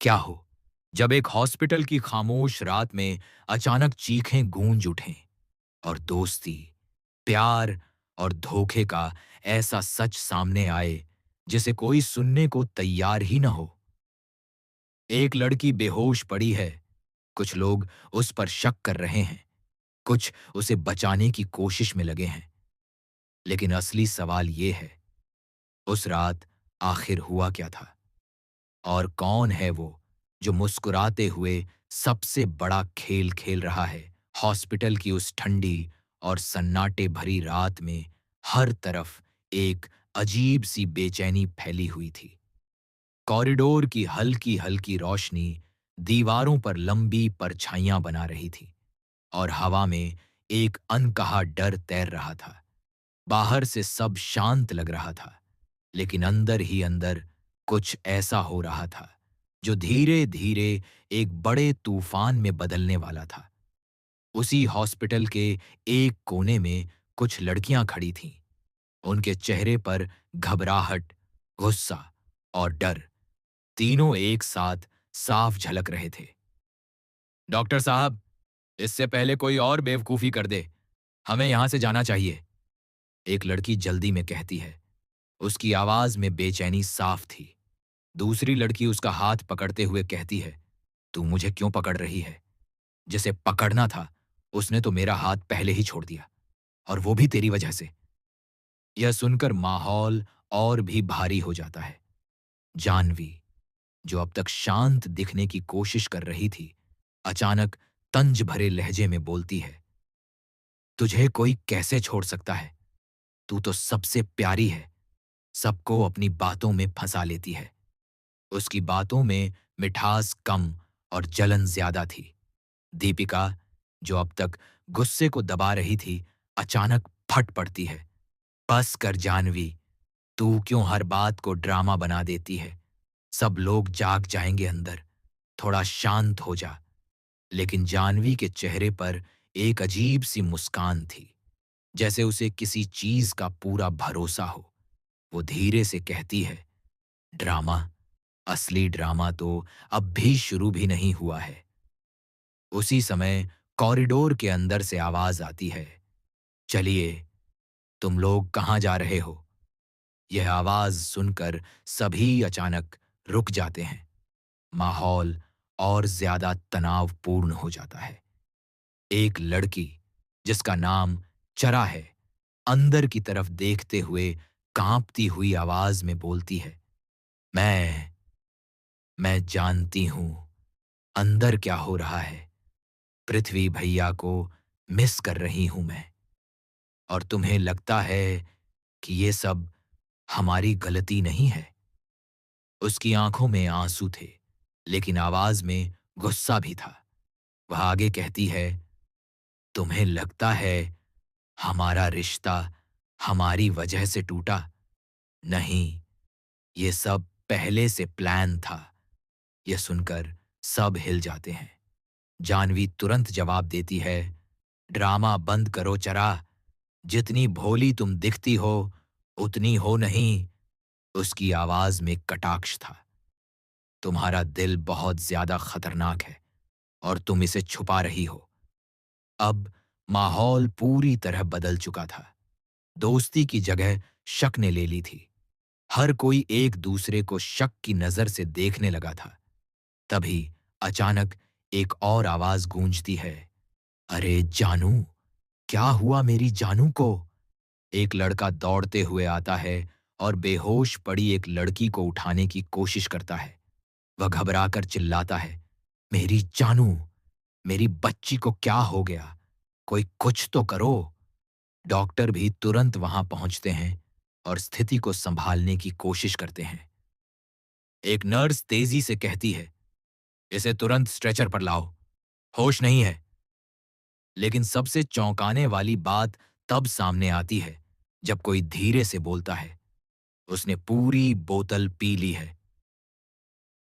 क्या हो जब एक हॉस्पिटल की खामोश रात में अचानक चीखें गूंज उठें और दोस्ती, प्यार और धोखे का ऐसा सच सामने आए जिसे कोई सुनने को तैयार ही न हो। एक लड़की बेहोश पड़ी है, कुछ लोग उस पर शक कर रहे हैं, कुछ उसे बचाने की कोशिश में लगे हैं। लेकिन असली सवाल ये है, उस रात आखिर हुआ क्या था? और कौन है वो जो मुस्कुराते हुए सबसे बड़ा खेल खेल रहा है? हॉस्पिटल की उस ठंडी और सन्नाटे भरी रात में हर तरफ एक अजीब सी बेचैनी फैली हुई थी। कॉरिडोर की हल्की हल्की रोशनी दीवारों पर लंबी परछाइयां बना रही थी और हवा में एक अनकहा डर तैर रहा था। बाहर से सब शांत लग रहा था, लेकिन अंदर ही अंदर कुछ ऐसा हो रहा था जो धीरे धीरे एक बड़े तूफान में बदलने वाला था। उसी हॉस्पिटल के एक कोने में कुछ लड़कियां खड़ी थीं। उनके चेहरे पर घबराहट, गुस्सा और डर तीनों एक साथ साफ झलक रहे थे। डॉक्टर साहब, इससे पहले कोई और बेवकूफी कर दे, हमें यहां से जाना चाहिए। एक लड़की जल्दी में कहती है। उसकी आवाज में बेचैनी साफ थी। दूसरी लड़की उसका हाथ पकड़ते हुए कहती है, तू मुझे क्यों पकड़ रही है? जिसे पकड़ना था उसने तो मेरा हाथ पहले ही छोड़ दिया, और वो भी तेरी वजह से। यह सुनकर माहौल और भी भारी हो जाता है। जानवी, जो अब तक शांत दिखने की कोशिश कर रही थी, अचानक तंज भरे लहजे में बोलती है, तुझे कोई कैसे छोड़ सकता है? तू तो सबसे प्यारी है, सबको अपनी बातों में फंसा लेती है। उसकी बातों में मिठास कम और जलन ज्यादा थी। दीपिका, जो अब तक गुस्से को दबा रही थी, अचानक फट पड़ती है। बस कर जानवी, तू क्यों हर बात को ड्रामा बना देती है? सब लोग जाग जाएंगे अंदर, थोड़ा शांत हो जा। लेकिन जानवी के चेहरे पर एक अजीब सी मुस्कान थी, जैसे उसे किसी चीज का पूरा भरोसा हो। वो धीरे से कहती है, ड्रामा? असली ड्रामा तो अब भी शुरू भी नहीं हुआ है। उसी समय कॉरिडोर के अंदर से आवाज आती है, चलिए, तुम लोग कहाँ जा रहे हो? यह आवाज सुनकर सभी अचानक रुक जाते हैं। माहौल और ज्यादा तनावपूर्ण हो जाता है। एक लड़की, जिसका नाम चरा है, अंदर की तरफ देखते हुए कांपती हुई आवाज में बोलती है, मैं मैं जानती हूं अंदर क्या हो रहा है। पृथ्वी भैया को मिस कर रही हूं मैं। और तुम्हें लगता है कि ये सब हमारी गलती नहीं है? उसकी आंखों में आंसू थे, लेकिन आवाज में गुस्सा भी था। वह आगे कहती है, तुम्हें लगता है हमारा रिश्ता हमारी वजह से टूटा? नहीं, ये सब पहले से प्लान था। यह सुनकर सब हिल जाते हैं। जानवी तुरंत जवाब देती है, ड्रामा बंद करो चरा। जितनी भोली तुम दिखती हो, उतनी हो नहीं। उसकी आवाज में कटाक्ष था। तुम्हारा दिल बहुत ज्यादा खतरनाक है और तुम इसे छुपा रही हो। अब माहौल पूरी तरह बदल चुका था। दोस्ती की जगह शक ने ले ली थी। हर कोई एक दूसरे को शक की नजर से देखने लगा था। तभी अचानक एक और आवाज गूंजती है, अरे जानू, क्या हुआ मेरी जानू को? एक लड़का दौड़ते हुए आता है और बेहोश पड़ी एक लड़की को उठाने की कोशिश करता है। वह घबराकर चिल्लाता है, मेरी जानू, मेरी बच्ची को क्या हो गया? कोई कुछ तो करो। डॉक्टर भी तुरंत वहां पहुंचते हैं और स्थिति को संभालने की कोशिश करते हैं। एक नर्स तेजी से कहती है, इसे तुरंत स्ट्रेचर पर लाओ, होश नहीं है। लेकिन सबसे चौंकाने वाली बात तब सामने आती है जब कोई धीरे से बोलता है, उसने पूरी बोतल पी ली है।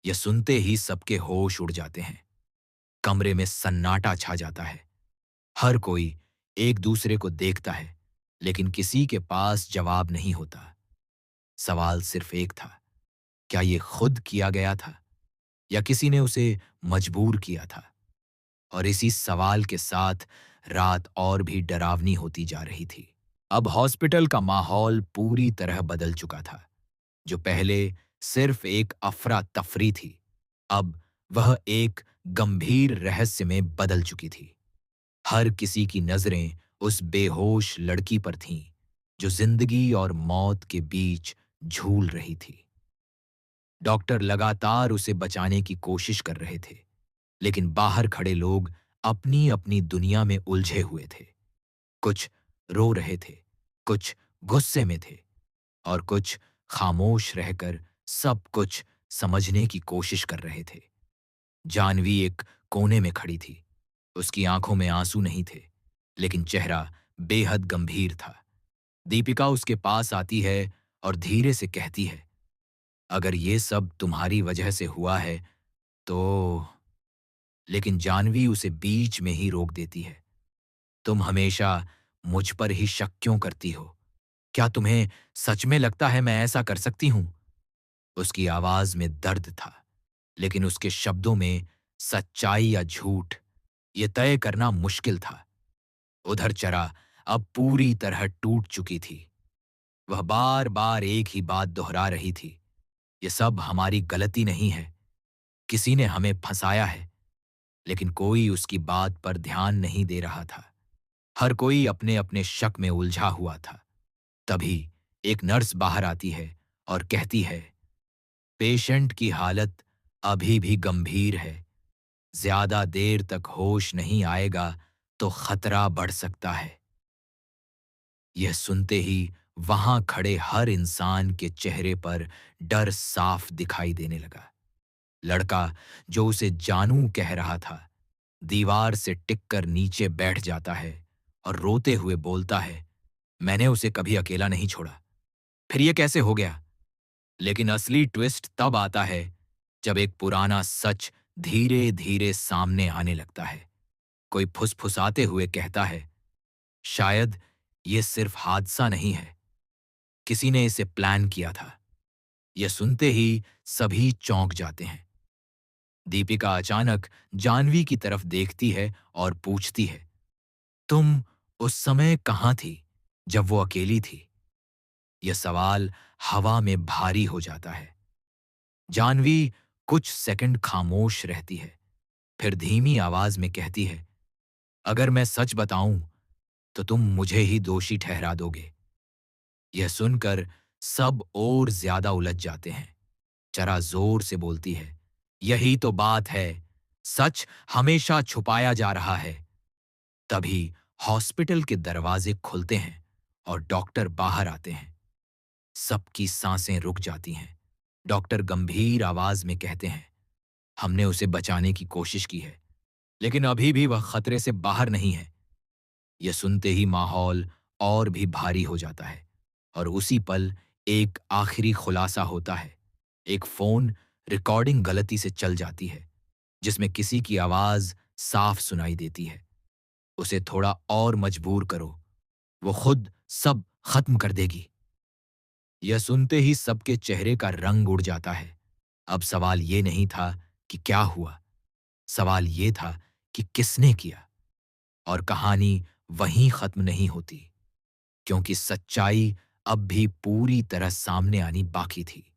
यह सुनते ही सबके होश उड़ जाते हैं। कमरे में सन्नाटा छा जाता है। हर कोई एक दूसरे को देखता है, लेकिन किसी के पास जवाब नहीं होता। सवाल सिर्फ एक था, क्या ये खुद किया गया था या किसी ने उसे मजबूर किया था? और इसी सवाल के साथ रात और भी डरावनी होती जा रही थी। अब हॉस्पिटल का माहौल पूरी तरह बदल चुका था। जो पहले सिर्फ एक अफरा-तफरी थी, अब वह एक गंभीर रहस्य में बदल चुकी थी। हर किसी की नजरें उस बेहोश लड़की पर थीं, जो जिंदगी और मौत के बीच झूल रही थी। डॉक्टर लगातार उसे बचाने की कोशिश कर रहे थे, लेकिन बाहर खड़े लोग अपनी-अपनी दुनिया में उलझे हुए थे। कुछ रो रहे थे, कुछ गुस्से में थे और कुछ खामोश रहकर सब कुछ समझने की कोशिश कर रहे थे। जानवी एक कोने में खड़ी थी। उसकी आंखों में आंसू नहीं थे, लेकिन चेहरा बेहद गंभीर था। दीपिका उसके पास आती है और धीरे से कहती है, अगर ये सब तुम्हारी वजह से हुआ है तो। लेकिन जानवी उसे बीच में ही रोक देती है। तुम हमेशा मुझ पर ही शक क्यों करती हो? क्या तुम्हें सच में लगता है मैं ऐसा कर सकती हूं? उसकी आवाज में दर्द था, लेकिन उसके शब्दों में सच्चाई या झूठ, ये तय करना मुश्किल था। उधर चरा अब पूरी तरह टूट चुकी थी। वह बार बार एक ही बात दोहरा रही थी, ये सब हमारी गलती नहीं है, किसी ने हमें फंसाया है। लेकिन कोई उसकी बात पर ध्यान नहीं दे रहा था। हर कोई अपने अपने शक में उलझा हुआ था। तभी एक नर्स बाहर आती है और कहती है, पेशेंट की हालत अभी भी गंभीर है, ज्यादा देर तक होश नहीं आएगा तो खतरा बढ़ सकता है। यह सुनते ही वहां खड़े हर इंसान के चेहरे पर डर साफ दिखाई देने लगा। लड़का जो उसे जानू कह रहा था, दीवार से टिककर नीचे बैठ जाता है और रोते हुए बोलता है, मैंने उसे कभी अकेला नहीं छोड़ा, फिर ये कैसे हो गया? लेकिन असली ट्विस्ट तब आता है जब एक पुराना सच धीरे धीरे सामने आने लगता है। कोई फुसफुसाते हुए कहता है, शायद ये सिर्फ हादसा नहीं है, किसी ने इसे प्लान किया था। यह सुनते ही सभी चौंक जाते हैं। दीपिका अचानक जानवी की तरफ देखती है और पूछती है, तुम उस समय कहाँ थी जब वो अकेली थी? यह सवाल हवा में भारी हो जाता है। जानवी कुछ सेकंड खामोश रहती है, फिर धीमी आवाज में कहती है, अगर मैं सच बताऊं तो तुम मुझे ही दोषी ठहरा दोगे। यह सुनकर सब और ज्यादा उलझ जाते हैं। चरा जोर से बोलती है, यही तो बात है, सच हमेशा छुपाया जा रहा है। तभी हॉस्पिटल के दरवाजे खुलते हैं और डॉक्टर बाहर आते हैं। सबकी सांसें रुक जाती हैं। डॉक्टर गंभीर आवाज में कहते हैं, हमने उसे बचाने की कोशिश की है, लेकिन अभी भी वह खतरे से बाहर नहीं है। यह सुनते ही माहौल और भी भारी हो जाता है और उसी पल एक आखिरी खुलासा होता है। एक फोन रिकॉर्डिंग गलती से चल जाती है, जिसमें किसी की आवाज साफ सुनाई देती है, उसे थोड़ा और मजबूर करो, वो खुद सब खत्म कर देगी। यह सुनते ही सबके चेहरे का रंग उड़ जाता है। अब सवाल ये नहीं था कि क्या हुआ, सवाल ये था कि किसने किया। और कहानी वहीं खत्म नहीं होती, क्योंकि सच्चाई अब भी पूरी तरह सामने आनी बाकी थी।